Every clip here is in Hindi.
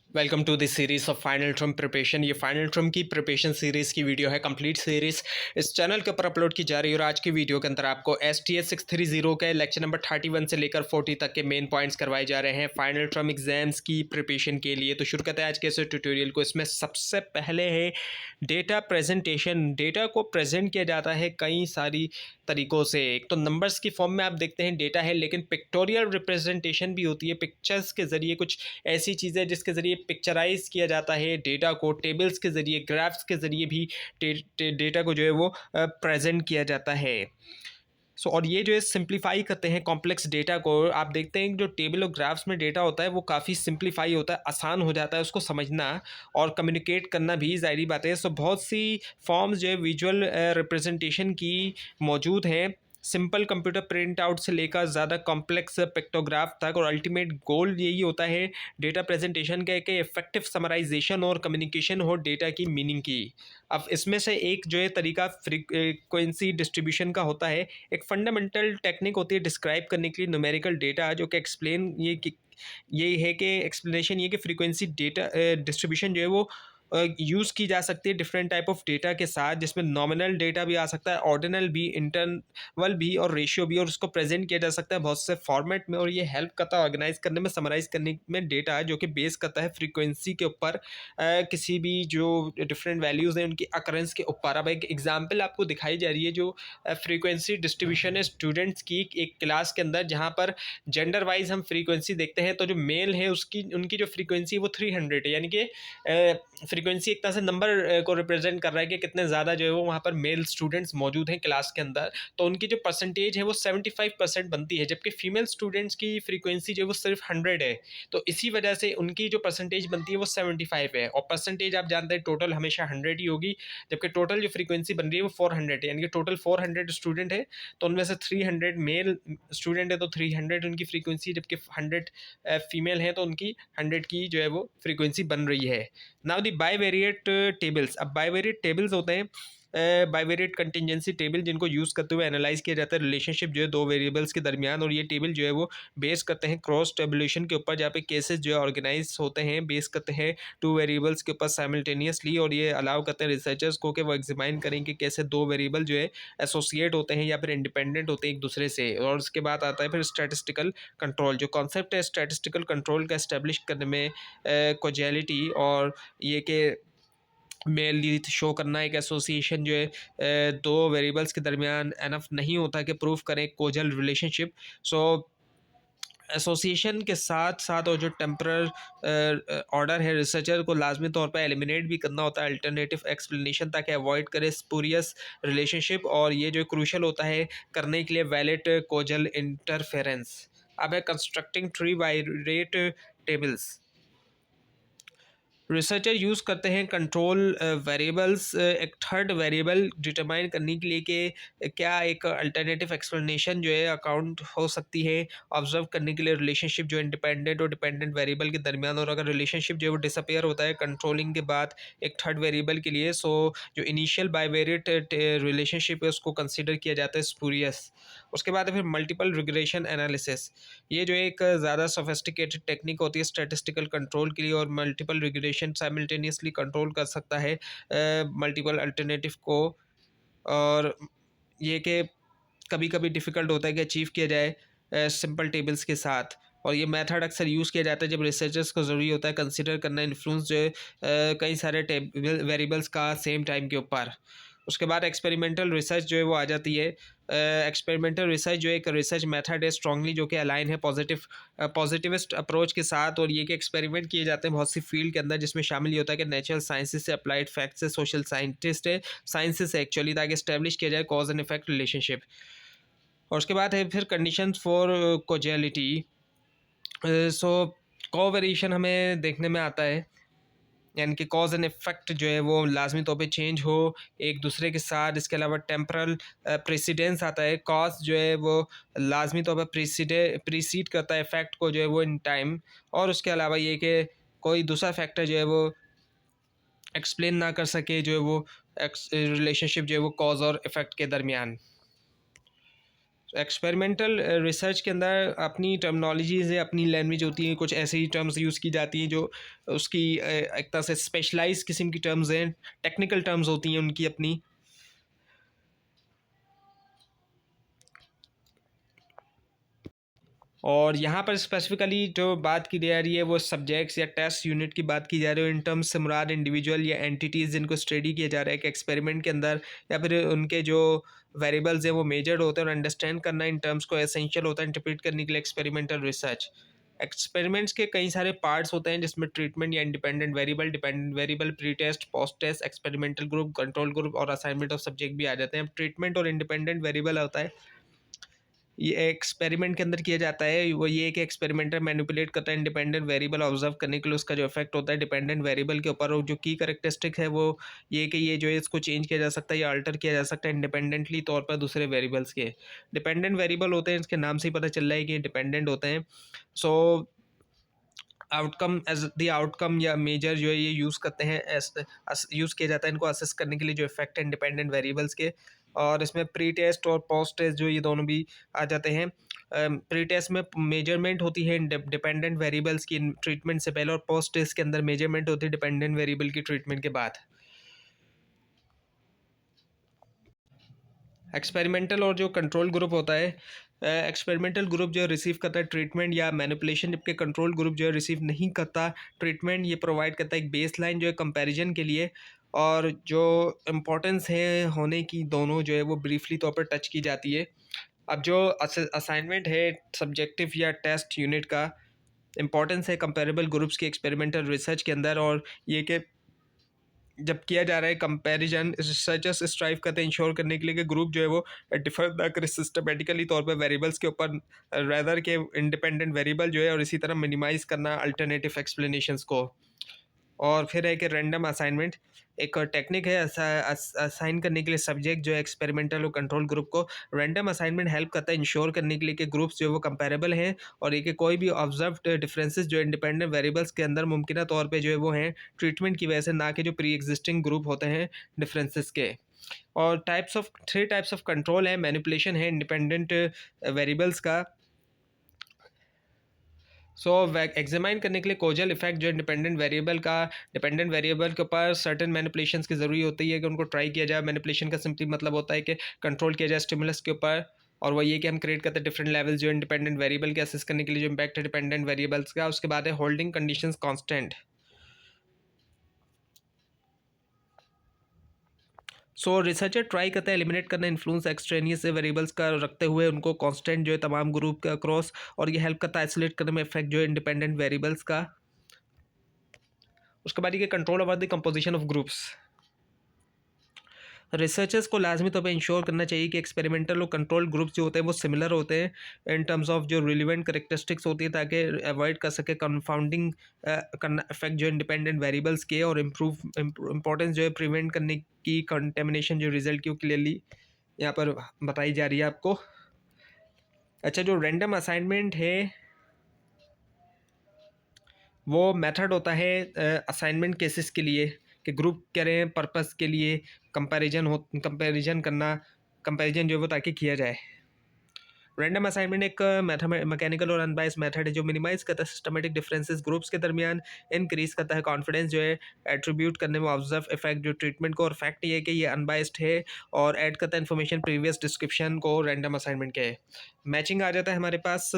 Welcome to this series of final term preparation. ये फाइनल ट्रम की प्रिपरेशन सीरीज़ की वीडियो है, कंप्लीट सीरीज़ इस चैनल के ऊपर अपलोड की जा रही है। और आज की वीडियो के अंदर आपको STS 630 के लेक्चर नंबर 31 से लेकर 40 तक के मेन पॉइंट्स करवाए जा रहे हैं फाइनल ट्रम एग्जाम्स की प्रिपरेशन के लिए। तो शुरू करते हैं आज के इस ट्यूटोरियल को। इसमें सबसे पहले है डेटा प्रेजेंटेशन। डेटा को प्रेजेंट किया जाता है कई सारी तरीक़ों से। एक तो नंबर्स की फॉर्म में आप देखते हैं डेटा है, लेकिन पिक्टोरियल रिप्रेजेंटेशन भी होती है। पिक्चर्स के ज़रिए कुछ ऐसी चीज़ें जिसके ज़रिए पिक्चराइज किया जाता है डेटा को, टेबल्स के ज़रिए, ग्राफ्स के ज़रिए भी डेटा को जो है वो प्रेजेंट किया जाता है। और ये जो है सिंप्लीफाई करते हैं कॉम्प्लेक्स डेटा को। आप देखते हैं कि जो टेबल और ग्राफ्स में डेटा होता है वो काफ़ी सिंप्लीफाई होता है, आसान हो जाता है उसको समझना और कम्युनिकेट करना भी, ज़ाहिर बात है। बहुत सी फॉर्म्स जो है विजुअल रिप्रेजेंटेशन की मौजूद हैं, सिंपल कंप्यूटर प्रिंट आउट से लेकर ज़्यादा कॉम्प्लेक्स पिक्टोग्राफ तक। और अल्टीमेट गोल यही होता है डेटा प्रेजेंटेशन का कि इफेक्टिव समराइजेशन और कम्युनिकेशन हो डेटा की मीनिंग की। अब इसमें से एक जो है तरीका फ्रीक्वेंसी डिस्ट्रीब्यूशन का होता है। एक फंडामेंटल टेक्निक होती है डिस्क्राइब करने के लिए न्यूमेरिकल डेटा, जो कि एक्सप्लेन ये है कि एक्सप्लेनेशन ये कि फ्रीक्वेंसी डेटा डिस्ट्रीब्यूशन जो है वो यूज़ की जा सकती है डिफरेंट टाइप ऑफ डेटा के साथ, जिसमें नॉमिनल डेटा भी आ सकता है, ऑर्डिनल भी, इंटरवल भी और रेशियो भी, और उसको प्रेजेंट किया जा सकता है बहुत से फॉर्मेट में। और ये हेल्प करता है ऑर्गेनाइज करने में, समराइज करने में डेटा, जो कि बेस करता है फ्रीक्वेंसी के ऊपर, किसी भी जो डिफरेंट वैल्यूज़ हैं उनकी अकरेंस के ऊपर। अब एक एग्जांपल आपको दिखाई जा रही है जो फ्रीक्वेंसी डिस्ट्रीब्यूशन है स्टूडेंट्स की एक क्लास के अंदर, जहाँ पर जेंडर वाइज हम फ्रीक्वेंसी देखते हैं। तो जो मेल है उसकी उनकी जो फ्रीक्वेंसी है वो 300 है, यानी कि फ्रीक्वेंसी एक तरह से नंबर को रिप्रेजेंट कर रहा है कि कितने ज़्यादा जो है वो वहाँ पर मेल स्टूडेंट्स मौजूद हैं क्लास के अंदर। तो उनकी जो परसेंटेज है वो 75% बनती है, जबकि फीमेल स्टूडेंट्स की फ्रीक्वेंसी जो है वो सिर्फ 100 है। तो इसी वजह से उनकी जो परसेंटेज बनती है वो 75 है। और परसेंटेज आप जानते हैं टोटल हमेशा 100 ही होगी, जबकि टोटल जो फ्रीक्वेंसी बन रही है वो 400 है, यानी कि टोटल 400 स्टूडेंट है। तो उनमें से 300 मेल स्टूडेंट है तो 300 उनकी फ्रीक्वेंसी, जबकि 100 फीमेल है तो उनकी 100 की जो है वो फ्रीक्वेंसी बन रही है। Now the bivariate tables. अब बाईवेरिएट टेबल्स होते हैं बाईवेरिएट कंटिजेंसी टेबल, जिनको यूज़ करते हुए एनालाइज किया जाता है रिलेशनशिप जो है दो वेरिएबल्स के दरमियान। और ये टेबल जो है वो बेस करते हैं क्रॉस टेबुलेशन के ऊपर, जहाँ पे केसेस जो है ऑर्गेनाइज होते हैं, बेस करते हैं टू वेरिएबल्स के ऊपर साइमल्टेनियसली। और ये अलाउ करते हैं रिसर्चर्स को कि वो एग्जामाइन करें कि कैसे दो वेरिएबल जो है एसोसिएट होते हैं या फिर इंडिपेंडेंट होते हैं एक दूसरे से। और उसके बाद आता है फिर स्टैटिस्टिकल कंट्रोल। जो कॉन्सेप्ट है स्टैटिस्टिकल कंट्रोल का एस्टेब्लिश करने में कोजैलिटी, और ये कि मेनली शो करना एक एसोसिएशन जो है दो वेरिएबल्स के दरमियान एनफ नहीं होता कि प्रूव करें कोजल रिलेशनशिप। सो एसोसिएशन के साथ साथ और जो टेम्परल ऑर्डर है, रिसर्चर को लाजमी तौर पर एलिमिनेट भी करना होता है अल्टरनेटिव एक्सप्लेनेशन, ताकि अवॉइड करे स्पूरियस रिलेशनशिप। और ये जो क्रूशल होता है करने के लिए वैलिड कोजल इंटरफेरेंस। अब है constructing tree bivariate tables. Researcher use करते हैं कंट्रोल वेरिएबल्स, एक थर्ड वेरिएबल डिटरमाइन करने के लिए कि क्या एक अल्टरनेटिव एक्सप्लेनेशन जो है अकाउंट हो सकती है ऑब्जर्व करने के लिए रिलेशनशिप जो इंडिपेंडेंट और डिपेंडेंट वेरिएबल के दरमियान। और अगर रिलेशनशिप जो है वो डिसअपेयर होता है कंट्रोलिंग के बाद एक थर्ड वेरिएबल के लिए, सो जो इनिशियल बाईवेरिएट रिलेशनशिप है उसको कंसिडर किया जाता है स्पूरियस। उसके बाद फिर मल्टीपल रिग्रेशन एनालिसिस। ये जो एक ज़्यादा सोफिस्टिकेटेड टेक्निक होती है स्टैटिस्टिकल कंट्रोल के लिए, और मल्टीपल रिग्रेशन साइमल्टेनियसली कंट्रोल कर सकता है मल्टीपल अल्टरनेटिव को। और ये कि कभी कभी डिफ़िकल्ट होता है कि अचीव किया जाए सिंपल टेबल्स के साथ। और ये मेथड अक्सर यूज़ किया जाता है जब रिसर्चर्स को ज़रूरी होता है कंसिडर करना इन्फ्लुएंस जो है कई सारे टेबल वेरिएबल्स का सेम टाइम के ऊपर। उसके बाद एक्सपेरिमेंटल रिसर्च जो है वो आ जाती है। एक्सपेरिमेंटल रिसर्च जो एक रिसर्च मेथड है स्ट्रांगली जो कि अलाइन है पॉजिटिविस्ट अप्रोच के साथ। और ये कि एक्सपेरिमेंट किए जाते हैं बहुत सी फील्ड के अंदर, जिसमें शामिल ये होता है कि नेचुरल साइंसेज से, अप्लाइड फैक्ट से, सोशल साइंटिस्ट है साइंसेज से एक्चुअली, ताकि इस्टेब्लिश किया जाए कॉज एंड इफेक्ट रिलेशनशिप। और उसके बाद है फिर कंडीशंस फॉर कोजैलिटी। सो कोवेरिएशन हमें देखने में आता है, यानी कि कॉज एंड इफेक्ट जो है वो लाजमी तौर पे चेंज हो एक दूसरे के साथ। इसके अलावा टेम्परल प्रेसिडेंस आता है। कॉज जो है वो लाजमी तौर पर प्रीसीड करता है इफेक्ट को जो है वो इन टाइम। और उसके अलावा ये कि कोई दूसरा फैक्टर जो है वो एक्सप्लेन ना कर सके जो है वो रिलेशनशिप जो है वो कॉज और इफेक्ट के दरमियान। एक्सपेरिमेंटल रिसर्च के अंदर अपनी टर्मिनोलॉजीज़ है, अपनी लैंग्वेज होती है, कुछ ऐसी टर्म्स यूज़ की जाती हैं जो उसकी एक तरह से स्पेशलाइज किस्म की टर्म्स हैं, टेक्निकल टर्म्स होती हैं उनकी अपनी। और यहाँ पर स्पेसिफिकली जो बात की जा रही है वो सब्जेक्ट्स या टेस्ट यूनिट की बात की जा रही है। इन टर्म्स से मुराद इंडिविजुअल या एंटिटीज़ जिनको स्टडी किया जा रहा है कि एक्सपेरिमेंट के अंदर, या फिर उनके जो वेरिएबल्स हैं वो मेजर्ड होते हैं, और अंडरस्टैंड करना इन टर्म्स को एसेंशियल होता है इंटरप्रेट करने के लिए एक्सपेरिमेंटल रिसर्च। एक्सपेरिमेंट्स के कई सारे पार्ट्स होते हैं जिसमें ट्रीटमेंट या independent variable, dependent variable, pre test, post test, experimental group, control group और असाइनमेंट ऑफ सब्जेक्ट भी आ जाते हैं। ट्रीटमेंट और इंडिपेंडेंट वेरिएबल होता है, ये एक्सपेरिमेंट के अंदर किया जाता है, वो ये कि एक्सपेरिमेंटर मैनिपुलेट करता है इंडिपेंडेंट वेरिएबल ऑब्जर्व करने के लिए, उसका जो इफेक्ट होता है डिपेंडेंट वेरिएबल के ऊपर, और जो की करेक्टरिस्टिक है वो ये कि ये जो है इसको चेंज किया जा सकता है या अल्टर किया जा सकता है इंडिपेंडेंटली तौर पर दूसरे वेरिएबल्स के। डिपेंडेंट वेरिएबल होते हैं, इसके नाम से ही पता चल रहा है कि डिपेंडेंट होते हैं। सो आउटकम एज द आउटकम या मेजर जो है ये यूज़ करते हैं, यूज़ किया जाता है इनको असेस करने के लिए जो इफेक्ट है इंडिपेंडेंट वेरिएबल्स के। और इसमें प्री टेस्ट और पोस्ट टेस्ट जो ये दोनों भी आ जाते हैं। प्री टेस्ट में मेजरमेंट होती है डिपेंडेंट वेरिएबल्स की ट्रीटमेंट से पहले, और पोस्ट टेस्ट के अंदर मेजरमेंट होती है डिपेंडेंट वेरिएबल की ट्रीटमेंट के बाद। एक्सपेरिमेंटल और जो कंट्रोल ग्रुप होता है, एक्सपेरिमेंटल ग्रुप जो रिसीव करता है ट्रीटमेंट या मैनिपुलेशन, जबकि कंट्रोल ग्रुप जो है रिसीव नहीं करता ट्रीटमेंट। ये प्रोवाइड करता है एक बेस लाइन जो है कंपैरिजन के लिए, और जो इम्पोर्टेंस है होने की दोनों जो है वो ब्रीफली तौर पर टच की जाती है। अब जो असाइनमेंट है सब्जेक्टिव या टेस्ट यूनिट का, इम्पोर्टेंस है कंपेरेबल ग्रुप्स की एक्सपेरिमेंटल रिसर्च के अंदर, और ये कि जब किया जा रहा है कंपैरिजन, रिसर्चर्स स्ट्राइव करते हैं इंश्योर करने के लिए कि ग्रुप जो है वो डिफर ना करे सिस्टमेटिकली तौर पर वेरिएबल्स के ऊपर, रेदर के इंडिपेंडेंट वेरिएबल जो है, और इसी तरह मिनिमाइज करना अल्टरनेटिव एक्सप्लेनेशंस को। और फिर है कि रैंडम असाइनमेंट एक टेक्निक है असाइन करने के लिए सब्जेक्ट जो है एक्सपेरिमेंटल और कंट्रोल ग्रुप को। रैंडम असाइनमेंट हेल्प करता है इंश्योर करने के लिए कि ग्रुप्स जो है वो कंपेरेबल हैं, और ये कि कोई भी ऑब्जर्व्ड डिफरेंसेस जो इंडिपेंडेंट वेरिएबल्स के अंदर मुमकिन तौर पे जो है वो हैं ट्रीटमेंट की वजह से, ना कि जो प्री एग्जिस्टिंग ग्रुप होते हैं डिफरेंसेस के। और थ्री टाइप्स ऑफ कंट्रोल है, मैनिपुलेशन है इंडिपेंडेंट वेरिएबल्स का। सो एग्जामाइन करने के लिए कोजल इफेक्ट जो इंडिपेंडेंट वेरिएबल का, डिपेंडेंट वेरिएबल के ऊपर सर्टेन मैनिपुलेशंस की ज़रूरी होती है कि उनको ट्राई किया जाए। मैनिपुलेशन का सिंपली मतलब होता है कि कंट्रोल किया जाए स्टिमुलस के ऊपर, और वो ये कि हम क्रिएट करते हैं डिफरेंट लेवल्स जो इंडिपेंडेंट वेरिएबल के असेस करने के लिए जो इम्पैक्ट है डिपेंडेंट वेरिएबल्स का। उसके बाद है होल्डिंग कंडीशंस कांस्टेंट। सो रिसर्चर ट्राई करता है एलिमिनेट करना इन्फ्लुएंस एक्सट्रेनियस वेरिएबल्स का रखते हुए उनको कांस्टेंट जो है तमाम ग्रुप के अक्रॉस, और ये हेल्प करता है आइसोलेट करने में इफेक्ट जो है इंडिपेंडेंट वेरिएबल्स का। उसके बाद ये control over the composition of groups. Researchers को लाजमी तौर पर इंश्योर करना चाहिए कि एक्सपेरिमेंटल और कंट्रोल ग्रुप्स जो होते हैं वो सिमिलर होते हैं इन टर्म्स ऑफ जो रिलेवेंट करेक्टरिस्टिक्स होती है, ताकि अवॉइड कर सके कंफाउंडिंग करना इफेक्ट जो इंडिपेंडेंट वेरिएबल्स के, और इम्प्रूव इंपॉर्टेंस जो है प्रिवेंट करने की कंटेमिनेशन जो रिजल्ट की क्लियरली यहाँ पर बताई जा रही है आपको। अच्छा, जो रैंडम असाइनमेंट है वो मेथड होता है असाइनमेंट केसेस के लिए कि ग्रुप करें पर्पस के लिए कंपैरिजन करना, कंपैरिजन जो है वो ताकि किया जाए। रैंडम असाइनमेंट एक मैकेनिकल और अनबायस्ड मेथड है जो मिनिमाइज करता है सिस्टमेटिक डिफरेंसेस ग्रुप्स के दरमियान, इंक्रीज करता है कॉन्फिडेंस जो है एट्रीब्यूट करने में ऑब्जर्व इफेक्ट जो ट्रीटमेंट को, और फैक्ट ये है कि ये अनबायस्ड है, और ऐड करता है इन्फॉर्मेशन प्रीवियस डिस्क्रिप्शन को रैंडम असाइनमेंट के। मैचिंग आ जाता है हमारे पास।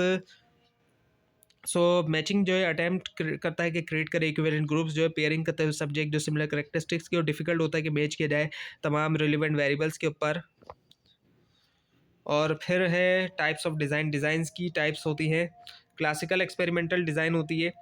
सो मैचिंग जो है अटैम्प्ट करता है कि क्रिएट करे इक्विवेलेंट ग्रुप्स जो है, पेयरिंग करते हुए सब्जेक्ट जो सिमिलर करेक्टरिस्टिक्स की, और डिफिकल्ट होता है कि मैच किया जाए तमाम रिलेवेंट वेरिएबल्स के ऊपर। और फिर है टाइप्स ऑफ डिज़ाइंस की टाइप्स होती हैं। क्लासिकल एक्सपेरिमेंटल डिज़ाइन होती है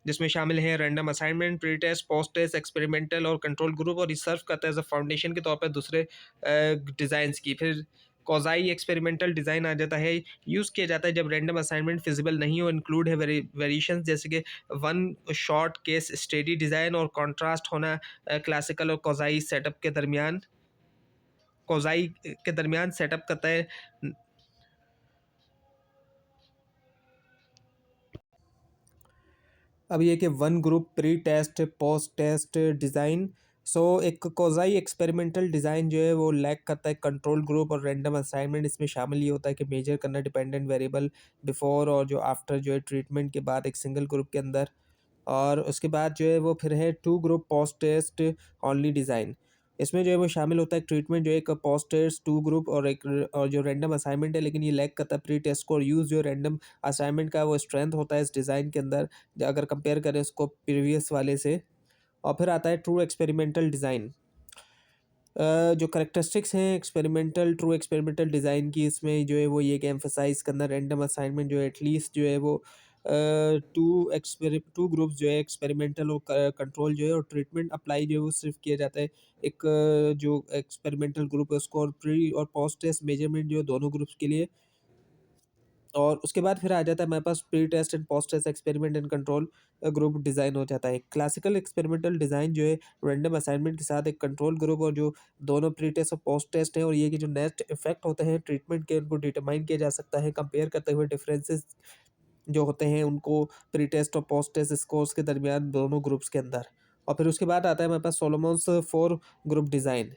जिसमें शामिल है random assignment, pre test, post test, experimental और कंट्रोल ग्रुप, और रिसर्व करता है एज अ फाउंडेशन के तौर पर दूसरे डिज़ाइंस की। फिर कोजाई एक्सपेरिमेंटल डिज़ाइन आ जाता है, यूज़ किया जाता है जब रैंडम असाइनमेंट फिजिबल नहीं हो, इंक्लूड है वेरिएशंस जैसे कि one shot case study design, और कॉन्ट्रास्ट होना क्लासिकल और कोजाई के दरमियान सेटअप करता है। अब ये कि one group pre test post test design. एक कोज़ाई एक्सपेरिमेंटल डिज़ाइन जो है वो लैक करता है कंट्रोल ग्रुप और रैंडम असाइनमेंट। इसमें शामिल ये होता है कि मेजर करना डिपेंडेंट वेरिएबल बिफोर और जो आफ्टर जो है ट्रीटमेंट के बाद एक सिंगल ग्रुप के अंदर। और उसके बाद जो है वो फिर है two group post test only design. इसमें जो है वो शामिल होता है ट्रीटमेंट जो एक पोस्ट टेस्ट टू ग्रुप और एक और जो रैंडम असाइनमेंट है, लेकिन ये लैक करता है प्री टेस्ट को। और यूज़ जो रैंडम असाइनमेंट का वो स्ट्रेंथ होता है इस डिज़ाइन के अंदर अगर कंपेयर करें उसको प्रीवियस वाले से। और फिर आता है ट्रू एक्सपेरिमेंटल डिज़ाइन। जो करेक्टरिस्टिक्स हैं एक्सपेरिमेंटल ट्रू एक्सपेरिमेंटल डिज़ाइन की, इसमें जो है वो ये कि एम्फसाइज़ करना रैंडम असाइनमेंट जो है एटलीस्ट जो है वो टू ग्रुप्स जो है एक्सपेरिमेंटल और कंट्रोल जो है और ट्रीटमेंट अप्लाई जो है वो सिर्फ किया जाता है एक जो एक्सपेरिमेंटल ग्रुप है उसको, और प्री और पोस्ट टेस्ट मेजरमेंट जो है दोनों ग्रुप्स के लिए। और उसके बाद फिर आ जाता है हमारे पास pre test and post test experiment and control group design हो जाता है। क्लासिकल एक्सपेरिमेंटल डिज़ाइन जो है रैंडम असाइनमेंट के साथ एक कंट्रोल ग्रुप और जो दोनों प्री टेस्ट और पोस्ट टेस्ट हैं, और ये कि जो नेक्स्ट इफेक्ट होते हैं ट्रीटमेंट के उनको डिटरमाइन किया जा सकता है कंपेयर करते हुए डिफरेंसेस जो होते हैं उनको प्री टेस्ट और पोस्ट टेस्ट स्कोर्स के दरमियान दोनों ग्रुप्स के अंदर। और फिर उसके बाद आता है हमारे पास सोलोमॉन्स 4 ग्रुप डिज़ाइन।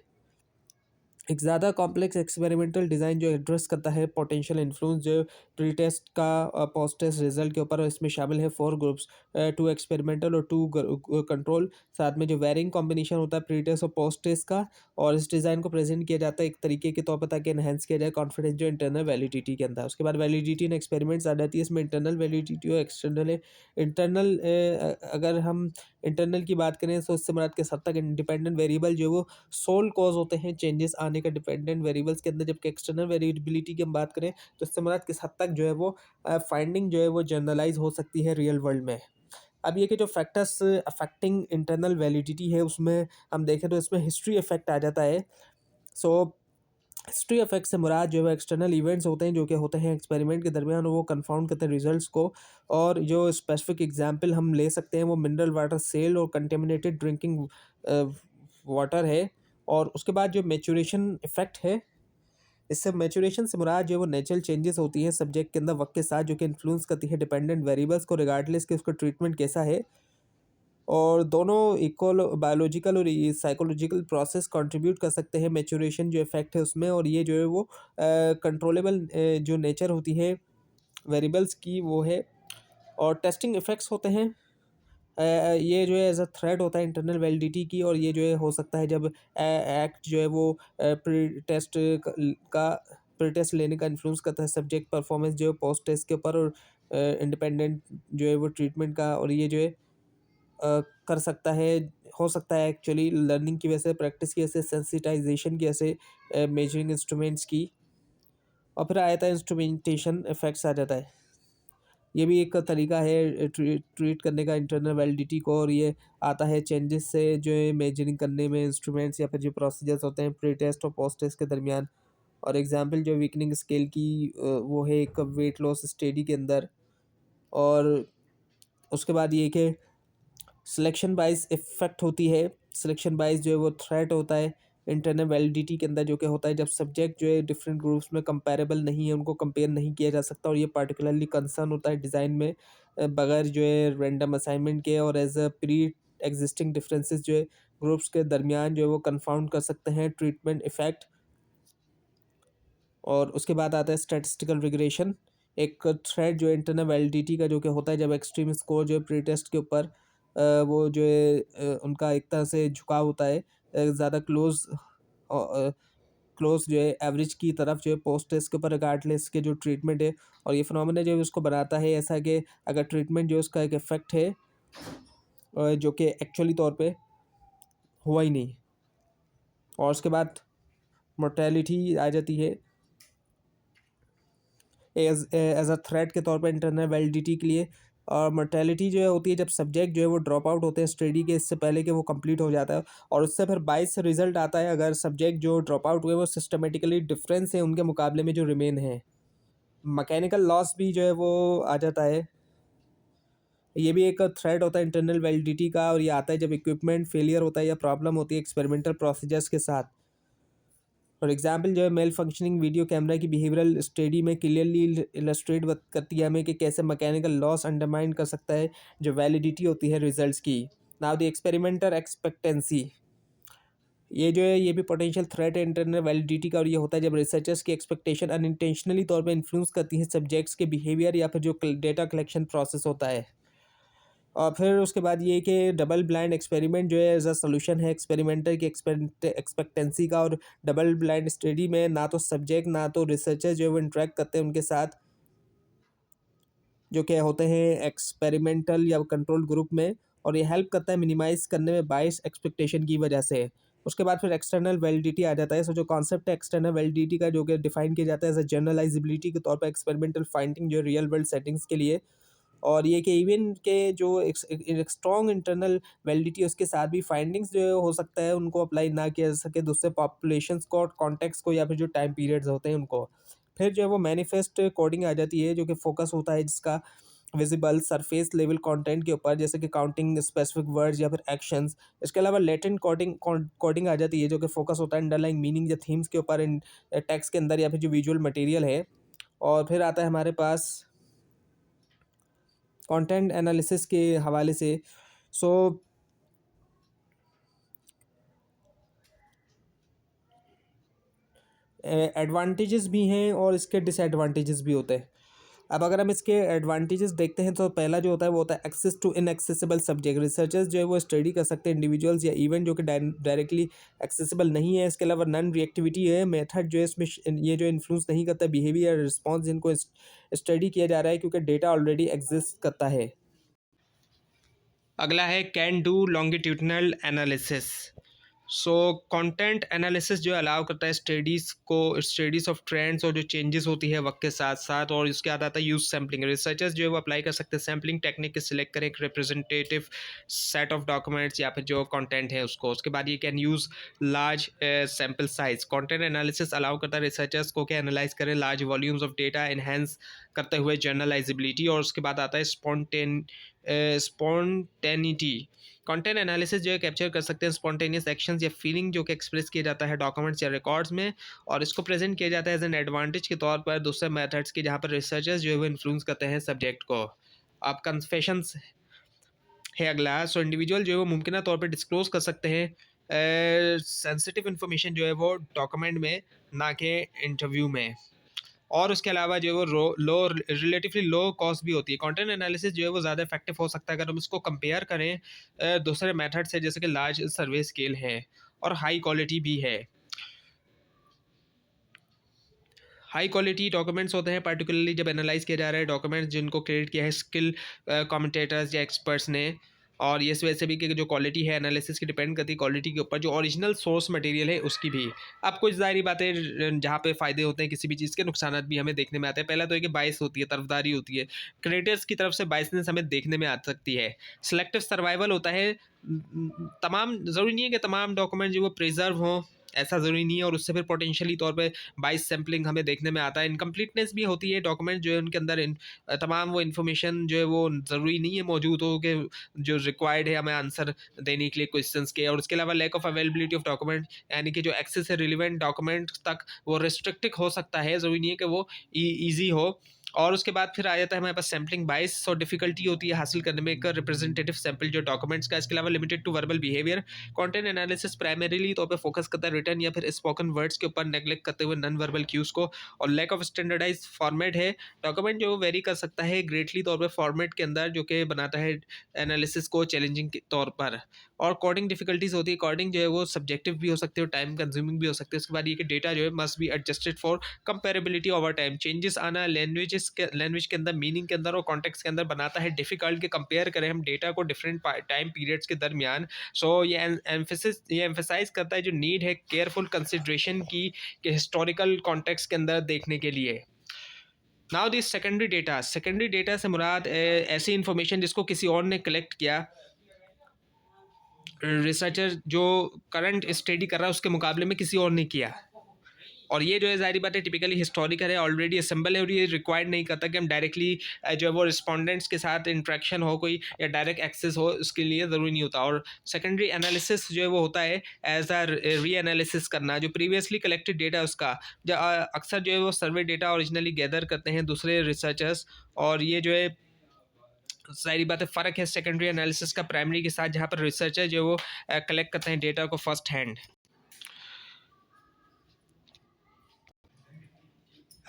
एक ज़्यादा कॉम्प्लेक्स एक्सपेरिमेंटल डिज़ाइन जो एड्रेस करता है पोटेंशियल इन्फ्लुएंस जो प्री टेस्ट का पोस्ट टेस्ट रिजल्ट के ऊपर। और इसमें शामिल है 4 ग्रुप्स, 2 एक्सपेरिमेंटल और 2 कंट्रोल। साथ में जो वेरिंग कॉम्बिनेशन होता है प्री टेस्ट और पोस्ट टेस्ट का। और इस डिज़ाइन को प्रेजेंट किया जाता है एक तरीके के तौर पर ताकि एनहेंस किया जाए कॉन्फिडेंस जो इंटरनल वैलिडिटी के अंदर। उसके बाद वैलिडिटी इन एक्सपेरिमेंट्स आ जाती है। इसमें इंटरनल वैलिडिटी और एक्सटर्नल है। इंटरनल अगर हम इंटरनल की बात करें तो इससे मुराद किस हद तक इंडिपेंडेंट वेरिएबल जो है वो सोल कॉज होते हैं चेंजेस आने का डिपेंडेंट वेरिएबल्स के अंदर, जबकि एक्सटर्नल वेरिएबिलिटी की हम बात करें तो इससे मुराद किस हद तक जो है वो फाइंडिंग जो है वो जनरलाइज हो सकती है रियल वर्ल्ड में। अब ये कि जो फैक्टर्स अफेक्टिंग इंटरनल वैलिडिटी है उसमें हम देखें तो इसमें हिस्ट्री इफेक्ट आ जाता है। सो हिस्ट्री इफेक्ट से मुराद जो है वो एक्सटर्नल इवेंट्स होते हैं जो कि होते हैं एक्सपेरिमेंट के दरमियान, वो कंफाउंड करते हैं रिजल्ट्स को। और जो स्पेसिफिक एग्जांपल हम ले सकते हैं वो मिनरल वाटर सेल और कंटेमिनेटेड ड्रिंकिंग वाटर है। और उसके बाद जो मैच्योरेशन इफेक्ट है, इससे मैच्योरेशन से मुराद जो है वो नेचुरल चेंजेस होती है सब्जेक्ट के अंदर वक्त के साथ जो कि इन्फ्लुएंस करती है डिपेंडेंट वेरिएबल्स को रिगार्डलेस कि उसका ट्रीटमेंट कैसा है। और दोनों इक्वल बायोलॉजिकल और साइकोलॉजिकल प्रोसेस कंट्रीब्यूट कर सकते हैं मैच्योरेशन जो इफेक्ट है उसमें। और ये जो है वो कंट्रोलेबल जो नेचर होती है वेरिएबल्स की वो है। और टेस्टिंग इफेक्ट्स होते हैं, ये जो है एज अ थ्रेड होता है इंटरनल वैलिडिटी की। और ये जो है हो सकता है जब एक्ट जो है वो प्री टेस्ट का प्री टेस्ट लेने का इन्फ्लुएंस करता है सब्जेक्ट परफॉर्मेंस जो है पोस्ट टेस्ट के ऊपर, और इंडिपेंडेंट जो है वो ट्रीटमेंट का। और ये जो है कर सकता है, हो सकता है एक्चुअली लर्निंग की वजह से, प्रैक्टिस की वजह से, सेंसिटाइजेशन की वजह से, मेजरिंग इंस्ट्रूमेंट्स की। और फिर आ जाता है इंस्ट्रूमेंटेशन इफेक्ट्स आ जाता है। ये भी एक तरीका है ट्रीट करने का इंटरनल वैलिडिटी को। और ये आता है चेंजेस से जो है मेजरिंग करने में इंस्ट्रूमेंट्स या फिर जो प्रोसीजर्स होते हैं प्री टेस्ट और पोस्ट टेस्ट के दरमियान। और एग्जांपल जो वीकनिंग स्केल की वो है एक वेट लॉस स्टडी के अंदर। और उसके बाद ये कि सिलेक्शन बाइस इफ़ेक्ट होती है। सिलेक्शन बाइस जो है वो थ्रेट होता है इंटरनल वैलिडिटी के अंदर, जो कि होता है जब सब्जेक्ट जो है डिफरेंट ग्रुप्स में कंपेरेबल नहीं है, उनको कंपेयर नहीं किया जा सकता। और ये पार्टिकुलरली कंसर्न होता है डिज़ाइन में बगैर जो है रैंडम असाइनमेंट के। और as a pre existing differences जो है ग्रुप्स के दरमियान जो है वो कंफाउंड कर सकते हैं ट्रीटमेंट इफ़ेक्ट। और उसके बाद आता है स्टैटिस्टिकल रिग्रेशन, एक थ्रेड जो है इंटरनल वैलिडिटी का जो कि होता है जब एक्सट्रीम स्कोर जो है प्री टेस्ट के ऊपर वो जो है उनका एक तरह से झुकाव होता है ज़्यादा क्लोज जो है एवरेज की तरफ जो है पोस्ट टेस्ट के ऊपर रिगार्डलेस के जो ट्रीटमेंट है। और ये फिनोमेना जो है उसको बनाता है ऐसा कि अगर ट्रीटमेंट जो है उसका एक इफेक्ट है जो कि एक्चुअली तौर पे हुआ ही नहीं। और उसके बाद मोर्टेलिटी आ जाती है एज अ थ्रेट के तौर पर इंटरनल वैलिडिटी के लिए। और मोर्टेलिटी जो है होती है जब सब्जेक्ट जो है वो ड्रॉप आउट होते हैं स्टडी के इससे पहले कि वो कंप्लीट हो जाता है। और उससे फिर 22 से रिजल्ट आता है अगर सब्जेक्ट जो ड्रॉप आउट हुए वो सिस्टमेटिकली डिफरेंस है उनके मुकाबले में जो रिमेन है। मैकेनिकल लॉस भी जो है वो आ जाता है, ये भी एक थ्रेट होता है इंटरनल वैलिडिटी का। और ये आता है जब इक्विपमेंट फेलियर होता है या प्रॉब्लम होती है एक्सपेरिमेंटल प्रोसीजर्स के साथ। फॉर एग्जांपल जो है मेल फंक्शनिंग वीडियो कैमरा की बिहेवियरल स्टडी में क्लियरली इलस्ट्रेट करती है हमें कि कैसे मैकेनिकल लॉस अंडरमाइन कर सकता है जो वैलिडिटी होती है रिजल्ट्स की। नाउ द एक्सपेरिमेंटल एक्सपेक्टेंसी, ये जो है ये भी पोटेंशियल थ्रेट है इंटरनल वैलिडिटी का, और ये होता है जब रिसर्चर्स की एक्सपेक्टेशन अनइंटेंशनली तौर पे इन्फ्लुएंस करती है सब्जेक्ट्स के बिहेवियर या फिर जो डेटा कलेक्शन प्रोसेस होता है। और फिर उसके बाद ये कि डबल ब्लाइंड एक्सपेरिमेंट जो है एज अ सोल्यूशन है एक्सपेरिमेंटर की एक्सपेक्टेंसी का, और डबल ब्लाइंड स्टडी में ना तो सब्जेक्ट ना तो रिसर्चर जो है वो इंटरेक्ट करते हैं उनके साथ, जो कि होते हैं एक्सपेरिमेंटल या कंट्रोल ग्रुप में, और ये हेल्प करता है मिनिमाइज करने में बाइस एक्सपेक्टेशन की वजह से। उसके बाद फिर एक्सटर्नल वैलिडिटी आ जाता है। सो जो कॉन्सेप्ट है एक्सटर्नल वैलिडिटी का, जो कि डिफाइन किया जाता है एज अ जनरलाइजिबिलिटी के तौर पर एक्सपेरिमेंटल फाइंडिंग जो रियल वर्ल्ड सेटिंग्स के लिए, और ये कि इवन के जो एक स्ट्रॉन्ग इंटरनल वैलिडिटी उसके साथ भी फाइंडिंग्स जो हो सकता है उनको अप्लाई ना किया जा सके दूसरे पॉपुलेशंस को, कॉन्टेक्स्ट को, या फिर जो टाइम पीरियड्स होते हैं उनको। फिर जो है वो मैनिफेस्ट कोडिंग आ जाती है, जो कि फोकस होता है जिसका विजिबल सरफेस लेवल कंटेंट के ऊपर, जैसे कि काउंटिंग स्पेसिफिक वर्ड्स या फिर एक्शंस। इसके अलावा लेटेंट कोडिंग कोडिंग आ जाती है, जो कि फोकस होता है अंडरलाइंग मीनिंग या थीम्स के ऊपर इन टेक्स्ट के अंदर या फिर जो विजुअल मटेरियल है। और फिर आता है हमारे पास कंटेंट एनालिसिस के हवाले से। सो एडवांटेजेस भी हैं और इसके डिसएडवांटेजेस भी होते हैं। अब अगर हम इसके एडवांटेजेस देखते हैं तो पहला जो होता है वो होता है access to inaccessible subject. Researchers जो है वो स्टडी कर सकते हैं इंडिविजुअल्स या इवेंट जो कि डायरेक्टली एक्सेसिबल नहीं है। इसके अलावा नॉन रिएक्टिविटी है, मेथड जो है इसमें ये जो इन्फ्लुएंस नहीं करता बिहेवियर रिस्पॉन्स जिनको स्टडी किया जा रहा है, क्योंकि डेटा ऑलरेडी एग्जिस्ट करता है। अगला है can do longitudinal analysis. So content analysis जो अलाउ करता है स्टडीज़ ऑफ ट्रेंड्स और जो चेंजेस होती है वक्त के साथ साथ, और इसके बाद आता है यूज सैम्पलिंग। रिसर्चर्स जो है वो अप्लाई कर सकते हैं सैम्पलिंग टेक्निक के सिलेक्ट करें एक रिप्रेजेंटेटिव सेट ऑफ डॉक्यूमेंट्स या फिर जो कंटेंट है उसको। उसके बाद ये can use large sample size. Content analysis allow करता है रिसर्चर्स को कि एनालाइज करें large volumes of data enhance करते हुए जर्नलाइजिबिलिटी। और उसके बाद आता है स्पॉन्टेनिटी। कंटेंट एनालिसिस जो है कैप्चर कर सकते हैं स्पॉन्टेनियस एक्शंस या फीलिंग जो कि एक्सप्रेस किया जाता है डॉक्यूमेंट्स या रिकॉर्ड्स में, और इसको प्रेजेंट किया जाता है एज एन एडवांटेज के तौर पर दूसरे मेथड्स के, जहाँ पर रिसर्चर्स जो है वो इन्फ्लुएंस करते हैं सब्जेक्ट को। अब कन्फेशंस है अगला। सो इंडिविजुअल जो है वो मुमकिन तौर पर डिस्क्लोज कर सकते हैं सेंसिटिव इन्फॉर्मेशन जो है वो डॉक्यूमेंट में, ना कि इंटरव्यू में। और उसके अलावा जो है वो रिलेटिवली लो कॉस्ट भी होती है। कंटेंट एनालिसिस जो है वो ज़्यादा इफेक्टिव हो सकता है अगर हम इसको कंपेयर करें दूसरे मेथड से, जैसे कि लार्ज सर्वे स्केल है और हाई क्वालिटी भी है। हाई क्वालिटी डॉक्यूमेंट्स होते हैं पर्टिकुलरली जब एनालाइज किया जा रहा है डॉक्यूमेंट्स जिनको क्रिएट किया है स्किल कमेंटेटर्स या एक्सपर्ट्स ने, और ये इस वजह से भी कि जो क्वालिटी है एनालिसिस की डिपेंड करती है क्वालिटी के ऊपर, जो ओरिजिनल सोर्स मटेरियल है उसकी भी। अब कुछ ज़ाहिरी बातें जहाँ पे फ़ायदे होते हैं किसी भी चीज़ के, नुकसान भी हमें देखने में आते हैं। पहला तो है कि बाइस होती है, तरफदारी होती है, क्रिएटर्स की तरफ से बाइसनेस हमें देखने में आ सकती है। सिलेक्टिव सर्वाइवल होता है, तमाम ज़रूरी नहीं है कि तमाम डॉक्यूमेंट जो वो प्रिजर्व हों, ऐसा ज़रूरी नहीं है, और उससे फिर पोटेंशियली तौर पे बाइस सैम्पलिंग हमें देखने में आता है। इनकम्प्लीटनेस भी होती है, डॉक्यूमेंट जो है उनके अंदर तमाम वो इन्फॉर्मेशन जो है वो ज़रूरी नहीं है मौजूद हो कि जो रिक्वायर्ड है हमें आंसर देने के लिए क्वेश्चंस के। और उसके अलावा lack of availability of document, यानी कि जो एक्सेस है रिलेवेंट डॉक्यूमेंट तक वो रिस्ट्रिक्टेड हो सकता है, ज़रूरी नहीं है कि वो ईजी हो। और उसके बाद फिर आ जाता है हमारे पास सैम्पलिंग बाइस, और डिफिकल्टी होती है हासिल करने में एक रिप्रेजेंटेटिव सैंपल जो डॉक्यूमेंट्स का। इसके अलावा limited to verbal behaviour. Content analysis primarily तौर पे फोकस करता है रिटर्न या फिर स्पोकन वर्ड्स के ऊपर, नेगलेक्ट करते हुए नॉन वर्बल क्यूज को। और लैक ऑफ स्टैंडर्डाइज फॉर्मेट है, डॉक्यूमेंट जो वेरी कर सकता है ग्रेटली तौर पर फॉर्मेट के अंदर, जो कि बनाता है एनालिसिस को चैलेंजिंग के तौर पर। और कोडिंग डिफिकल्टीज होती है, कोडिंग जो है वो सब्जेक्टिव भी हो सकती है और टाइम कंज्यूमिंग भी हो सकती है। उसके बाद ये कि डेटा जो है must be adjusted for comparability over time. Changes आना लैंग्वेज के अंदर, मीनिंग के अंदर और कॉन्टेक्स्ट के अंदर बनाता है डिफिकल्ट के कंपेयर करें हम डेटा को डिफरेंट टाइम पीरियड्स के दरमियान। सो ये एम्फेसाइज करता है जो नीड है केयरफुल कंसिडरेशन की कि हिस्टोरिकल कॉन्टेक्स्ट के अंदर देखने के लिए। नाउ दिस सेकेंडरी डेटा से मुराद ऐसी इंफॉर्मेशन जिसको किसी और ने कलेक्ट किया, रिसर्चर जो करंट स्टडी कर रहा है उसके मुकाबले में किसी और ने किया। और ये जो है ज़ाहिर बात है टिपिकली हिस्टोरिकल है, ऑलरेडी असेंबल है, और ये रिक्वायर्ड नहीं करता कि हम डायरेक्टली जो है वो रिस्पॉन्डेंट्स के साथ इंट्रैक्शन हो कोई या डायरेक्ट एक्सेस हो, उसके लिए ज़रूरी नहीं होता। और सेकेंडरी एनालिसिस जो है वो होता है एज अ री एनालिसिस करना, जो प्रीवियसली कलेक्टेड डेटा उसका अक्सर जो है वो सर्वे डेटा ओरिजिनली गैदर करते हैं दूसरे रिसर्चर्स। और ये जो है सारी बातें फ़र्क है सेकेंडरी एनालिसिस का प्राइमरी के साथ, जहाँ पर रिसर्चर जो वो कलेक्ट करते हैं डेटा को फर्स्ट हैंड।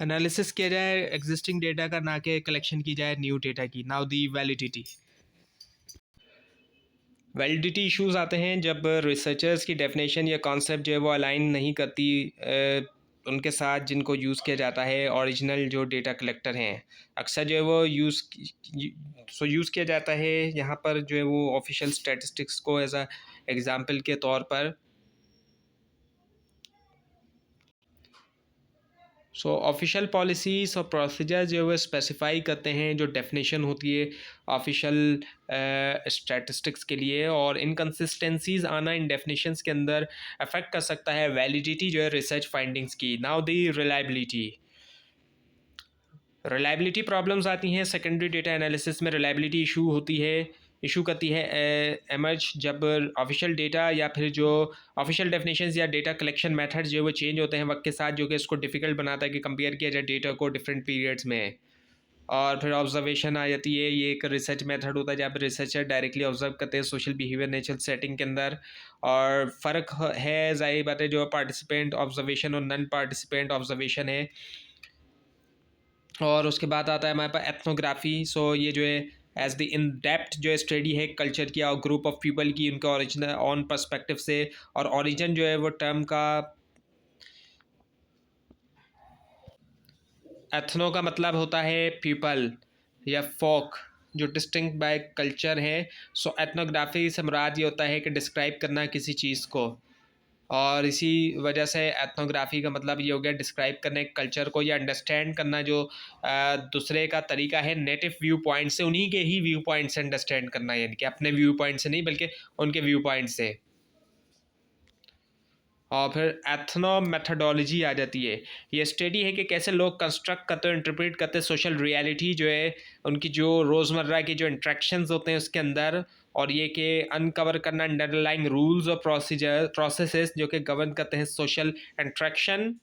एनालिसिस किया जाए एग्जिस्टिंग डेटा का, ना कि कलेक्शन की जाए न्यू डेटा की। नाउ दी वैलिडिटी इश्यूज आते हैं जब रिसर्चर्स की डेफिनेशन या कॉन्सेप्ट जो है वो अलाइन नहीं करती उनके साथ जिनको यूज़ किया जाता है ओरिजिनल जो डेटा कलेक्टर हैं। अक्सर जो है वो यूज़ किया जाता है यहाँ पर जो है वो ऑफिशियल स्टैटिस्टिक्स को एज अ एग्ज़ाम्पल के तौर पर। सो ऑफिशियल पॉलिसीज़ और प्रोसीजर जो है वो स्पेसिफाई करते हैं जो डेफिनेशन होती है ऑफिशियल स्टैटिस्टिक्स के लिए, और इनकन्सिस्टेंसीज आना इन डेफिनेशंस के अंदर अफेक्ट कर सकता है वैलिडिटी जो है रिसर्च फाइंडिंग्स की। नाउ दी रिलायबिलिटी प्रॉब्लम्स आती हैं सेकेंडरी डेटा एनालिसिस में। रिलायबिलिटी इशू करती है एमर्ज जब ऑफिशियल डेटा या फिर जो ऑफिशियल डेफिनेशंस या डेटा कलेक्शन मेथड जो है वो चेंज होते हैं वक्त के साथ, जो कि इसको डिफ़िकल्ट बनाता है कि कंपेयर किया जाए डेटा को डिफरेंट पीरियड्स में। और फिर ऑब्जर्वेशन आ जाती है, ये एक रिसर्च मेथड होता है जहाँ पर रिसर्चर डायरेक्टली ऑब्जर्व करते हैं सोशल बिहेवियर नेचुरल सेटिंग के अंदर। और फ़र्क है ज़ाहिर बात है जो पार्टिसिपेंट ऑब्जर्वेशन और नॉन पार्टिसिपेंट ऑब्जर्वेशन है। और उसके बाद आता है हमारे पास एथनोग्राफी। सो ये जो है एज द इन डेप्थ जो है स्टडी है कल्चर की और ग्रुप ऑफ पीपल की, उनका ओरिजिनल ऑन पर्सपेक्टिव से। और ओरिजिन जो है वो टर्म का, एथनो का मतलब होता है पीपल या फोक जो डिस्टिंक्ट बाय कल्चर है। सो एथनोग्राफी से मुराद ये होता है कि डिस्क्राइब करना किसी चीज़ को, और इसी वजह से एथनोग्राफी का मतलब ये हो गया डिस्क्राइब करने कल्चर को या अंडरस्टैंड करना जो दूसरे का तरीका है नेटिव व्यू पॉइंट से, उन्हीं के ही व्यू पॉइंट से अंडरस्टैंड करना, यानी कि अपने व्यू पॉइंट से नहीं बल्कि उनके व्यू पॉइंट से। और फिर एथनो मेथडोलॉजी आ जाती है। ये स्टडी है कि कैसे लोग कंस्ट्रक्ट करते हैं, इंटरप्रेट करते हैं सोशल रियलिटी जो है उनकी जो रोज़मर्रा की जो इंट्रैक्शंस होते हैं उसके अंदर, और ये कि अनकवर करना अंडरलाइंग रूल्स और प्रोसेसेस जो कि गवर्न करते हैं सोशल इंट्रैक्शन।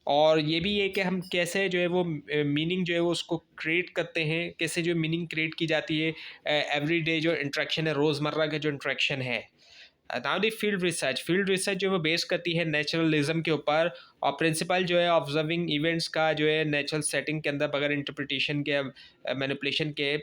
और ये भी है कि हम कैसे जो है वो मीनिंग जो है वो उसको क्रिएट करते हैं, कैसे जो मीनिंग क्रिएट की जाती है एवरीडे जो इंट्रैक्शन है, रोज़मर्रा का जो इंट्रैक्शन है। नाउ दी फील्ड रिसर्च जो वो बेस करती है नेचुरलिज्म के ऊपर, और प्रिंसिपल जो है ऑब्जर्विंग इवेंट्स का जो है नेचुरल सेटिंग के अंदर बगैर इंटरप्रिटेशन के, मैनिपुलेशन के।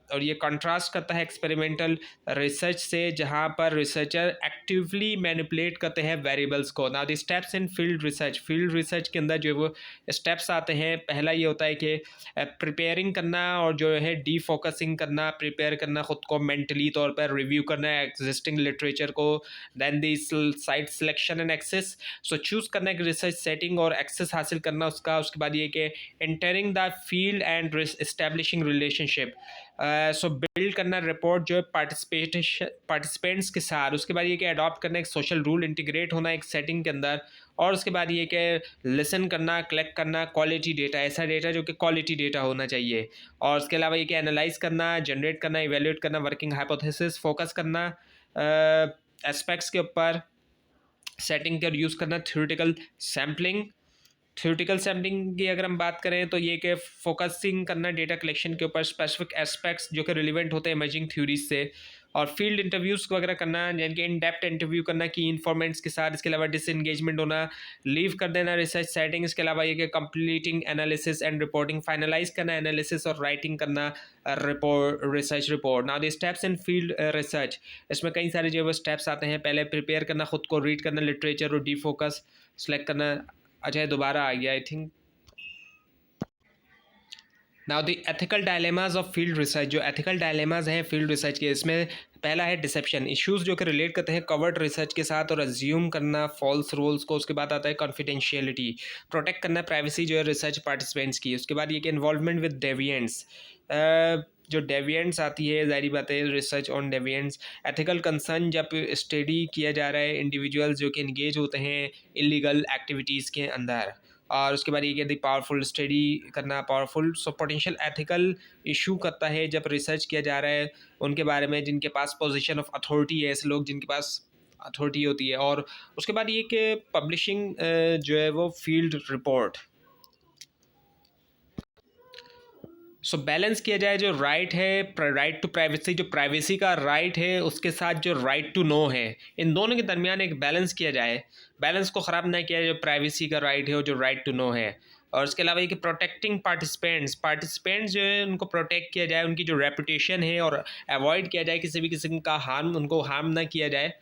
और ये कंट्रास्ट करता है एक्सपेरिमेंटल रिसर्च से जहाँ पर रिसर्चर एक्टिवली मैनिपुलेट करते हैं वेरिएबल्स को। Now the steps in field research के अंदर जो वो स्टेप्स आते हैं, पहला ये होता है कि प्रिपेयरिंग करना और जो है डी फोकसिंग करना, प्रिपेयर करना ख़ुद को मेंटली तौर पर, रिव्यू करना एग्जिस्टिंग लिटरेचर को। Then the site selection and access, so choose करना एक रिसर्च सेटिंग और एक्सेस हासिल करना उसका। उसके बाद ये कि entering the field and establishing relationship, so build करना रिपोर्ट जो है पार्टिसिपेंट्स के साथ। उसके बाद ये कि अडॉप्ट करना एक सोशल रूल, इंटीग्रेट होना एक सेटिंग के अंदर। और उसके बाद ये कि लिसन करना, कलेक्ट करना क्वालिटी डेटा, ऐसा डेटा जो कि क्वालिटी डेटा होना चाहिए। और उसके अलावा ये कि एनालाइज करना, जनरेट करना, इवेल्यूएट करना, वर्किंग हाइपोथेसिस, फोकस करना एस्पेक्ट्स के ऊपर, सेटिंग का यूज़ करना, थ्योरेटिकल सैम्पलिंग की अगर हम बात करें तो ये कि फोकसिंग करना डेटा कलेक्शन के ऊपर स्पेसिफिक एस्पेक्ट्स जो कि रिलेवेंट होते हैं इमर्जिंग थ्योरीज से। और फील्ड इंटरव्यूज़ वगैरह करना, यानी कि इन डेप्थ इंटरव्यू करना की इन्फॉर्मेंट्स के साथ। इसके अलावा डिसएंगेजमेंट होना, लीव कर देना रिसर्च सेटिंग। इसके अलावा ये कि completing analysis and reporting, finalise करना एनालिसिस और राइटिंग करना research report. Now the steps in field research, इसमें कई सारे जो वो स्टेप्स आते हैं। पहले प्रिपेयर करना, खुद को रीड करना लिटरेचर और डी फोकस सेलेक्ट करना। अच्छा, दोबारा आ गया I think. Now the ethical dilemmas of field research, जो एथिकल डायलेमाज हैं फील्ड रिसर्च के, इसमें पहला है डिसेप्शन इश्यूज जो कि रिलेट करते हैं कवर्ड रिसर्च के साथ और अज्यूम करना फॉल्स रोल्स को। उसके बाद आता है कॉन्फिडेंशियलिटी, प्रोटेक्ट करना प्राइवेसी जो है रिसर्च पार्टिसिपेंट्स की। उसके बाद ये कि इन्वॉल्वमेंट विद डेविएंट्स, जो डेविएंट्स आती है ज़ाहिर बात है रिसर्च ऑन डेविएंट्स। एथिकल कंसर्न जब स्टडी किया जा रहा है इंडिविजुअल्स जो कि इंगेज होते हैं इलीगल एक्टिविटीज़ के अंदर। और उसके बाद ये कहती पावरफुल स्टडी करना, powerful so potential ethical issue करता है जब रिसर्च किया जा रहा है उनके बारे में जिनके पास पोजीशन ऑफ अथॉरिटी है, ऐसे लोग जिनके पास अथॉरिटी होती है। और उसके बाद ये कि पब्लिशिंग जो है वो फील्ड रिपोर्ट, सो बैलेंस किया जाए जो राइट है, राइट टू प्राइवेसी, जो प्राइवेसी का राइट है उसके साथ जो राइट टू नो है, इन दोनों के दरमियान एक बैलेंस किया जाए, बैलेंस को ख़राब ना किया जाए, जो प्राइवेसी का राइट है और जो राइट टू नो है। और उसके अलावा ये कि प्रोटेक्टिंग पार्टिसिपेंट्स जो है उनको प्रोटेक्ट किया जाए, उनकी जो रेपुटेशन है, और अवॉइड किया जाए किसी भी किस्म का हार्म, उनको हार्म ना किया जाए।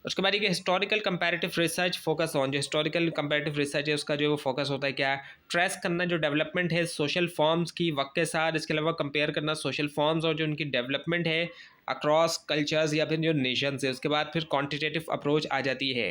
उसके बाद ये historical comparative research focus on, जो हिस्टोरिकल कंपैरेटिव रिसर्च है उसका जो वो फोकस होता है क्या, ट्रेस करना जो डेवलपमेंट है सोशल फॉर्म्स की वक्त के साथ, इसके अलावा कंपेयर करना सोशल फॉर्म्स और जो उनकी डेवलपमेंट है अक्रॉस कल्चर्स या फिर जो नेशंस है। उसके बाद फिर क्वान्टिटेटिव अप्रोच आ जाती है।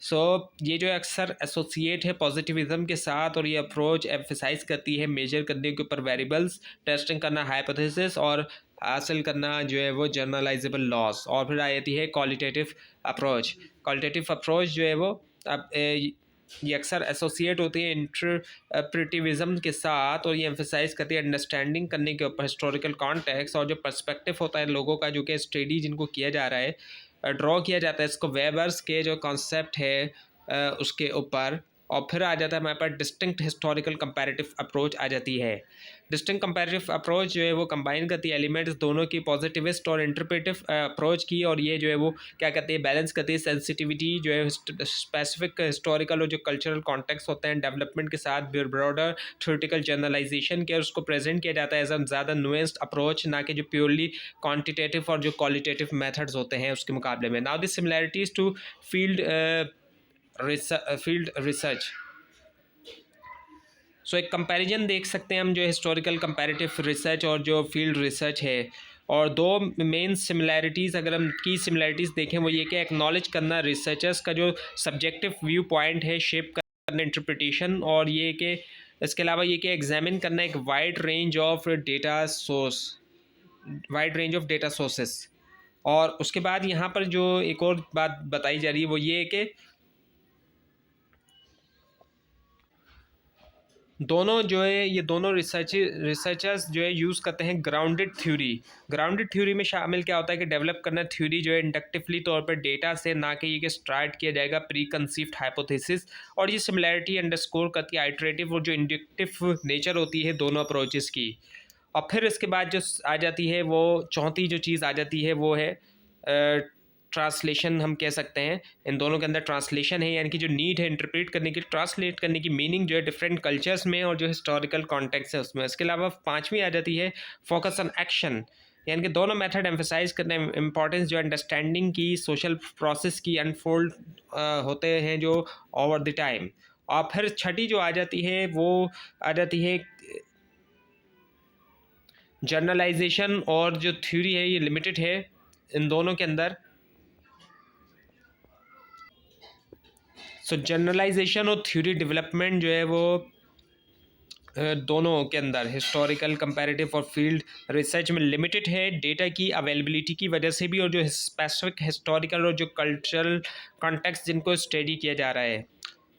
ये जो अक्सर एसोसिएट है पॉजिटिविज्म के साथ, और ये अप्रोच एम्फेसाइज करती है मेजर करने के ऊपर वेरिएबल्स, टेस्टिंग करना हाइपोथेसिस, और हासिल करना जो है वो जनरलाइजेबल लॉस। और फिर आ जाती है क्वालिटेटिव अप्रोच जो है वो अब ये अक्सर एसोसिएट होती है इंटरप्रेटिविज्म के साथ, और ये एम्फेसाइज करती है अंडरस्टैंडिंग करने के ऊपर हिस्टोरिकल कॉन्टेक्स्ट, और जो पर्सपेक्टिव होता है लोगों का जो कि स्टडी जिनको किया जा रहा है, ड्रॉ किया जाता है इसको वेबर्स के जो कॉन्सेप्ट है उसके ऊपर। और फिर आ जाता है हमारे पास डिस्टिंक्ट हिस्टोरिकल कंपैरेटिव अप्रोच आ जाती है। डिस्टिंक्ट कंपैरेटिव अप्रोच जो है वो कंबाइन करती है एलिमेंट्स दोनों की, पॉजिटिविस्ट और इंटरप्रेटिव अप्रोच की, और ये जो है वो क्या करती है, बैलेंस करती है सेंसिटिविटी जो है स्पेसिफिक हिस्टोरिकल और जो कल्चरल कॉन्टेक्स्ट होते हैं डेवलपमेंट के साथ, ब्रॉडर थ्योरेटिकल जनरलाइजेशन के उसको प्रेजेंट किया जाता है एज अ ज़्यादा नुएंस्ड अप्रोच, ना कि जो प्योरली क्वान्टिटेटिव और जो क्वालिटेटिव मेथड्स होते हैं उसके मुकाबले में। Now the similarities to field research. एक कंपैरिजन देख सकते हैं हम जो हिस्टोरिकल कंपैरेटिव रिसर्च और जो फील्ड रिसर्च है, और दो मेन सिमिलैरिटीज़ अगर हम की सिमिलैरिटीज़ देखें वो ये कि एक्नॉलेज करना रिसर्चर्स का जो सब्जेक्टिव व्यू पॉइंट है, शेप करना इंटरप्रिटेशन, और ये कि इसके अलावा ये कि एग्जामिन करना एक wide range of data sources. और उसके बाद यहाँ पर जो एक और बात बताई जा रही है वो ये है कि दोनों जो है ये दोनों रिसर्चर्स जो है यूज़ करते हैं ग्राउंडेड थ्योरी में शामिल क्या होता है कि डेवलप करना थ्योरी जो है इंडक्टिवली तौर पर डेटा से, ना कि ये कि स्टार्ट किया जाएगा प्री कंसीव्ड हाइपोथेसिस। और ये सिमिलैरिटी अंडरस्कोर करती है आइटरेटिव और जो इंडक्टिव नेचर होती है दोनों अप्रोचेस की। और फिर इसके बाद जो आ जाती है वो चौथी जो चीज़ आ जाती है वो है ट्रांसलेशन, हम कह सकते हैं इन दोनों के अंदर ट्रांसलेशन है, यानी कि जो नीड है इंटरप्रेट करने की, ट्रांसलेट करने की मीनिंग जो है डिफरेंट कल्चर्स में और जो हिस्टोरिकल कॉन्टेक्स्ट है उसमें। इसके अलावा पांचवी आ जाती है फोकस ऑन एक्शन, यानी कि दोनों मेथड एम्फेसाइज करने इंपॉर्टेंस जो अंडरस्टैंडिंग की, सोशल प्रोसेस की अनफोल्ड होते हैं जो ओवर द टाइम। और फिर छठी जो आ जाती है वो आ जाती है जर्नलाइजेशन, और जो थ्योरी है ये लिमिटेड है इन दोनों के अंदर। जनरलाइजेशन और थ्योरी डेवलपमेंट जो है वो दोनों के अंदर हिस्टोरिकल कंपैरेटिव और फील्ड रिसर्च में लिमिटेड है डेटा की अवेलेबिलिटी की वजह से भी, और जो स्पेसिफिक हिस्टोरिकल और जो कल्चरल कॉन्टेक्स्ट जिनको स्टडी किया जा रहा है।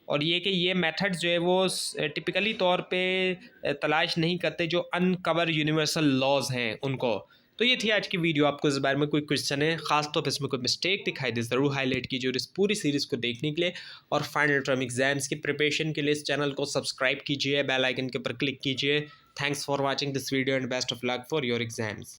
और ये कि ये मेथड्स जो है वो टिपिकली तौर पे तलाश नहीं करते जो अनकवर यूनिवर्सल लॉज हैं उनको। तो ये थी आज की वीडियो। आपको इस बारे में कोई क्वेश्चन है, खास तौर पे इसमें कोई मिस्टेक दिखाई दे, ज़रूर हाईलाइट कीजिए। और इस पूरी सीरीज़ को देखने के लिए और फाइनल टर्म एग्जाम्स की प्रिपरेशन के लिए इस चैनल को सब्सक्राइब कीजिए, बेल आइकन के ऊपर क्लिक कीजिए। Thanks for watching this video and best of luck for your exams.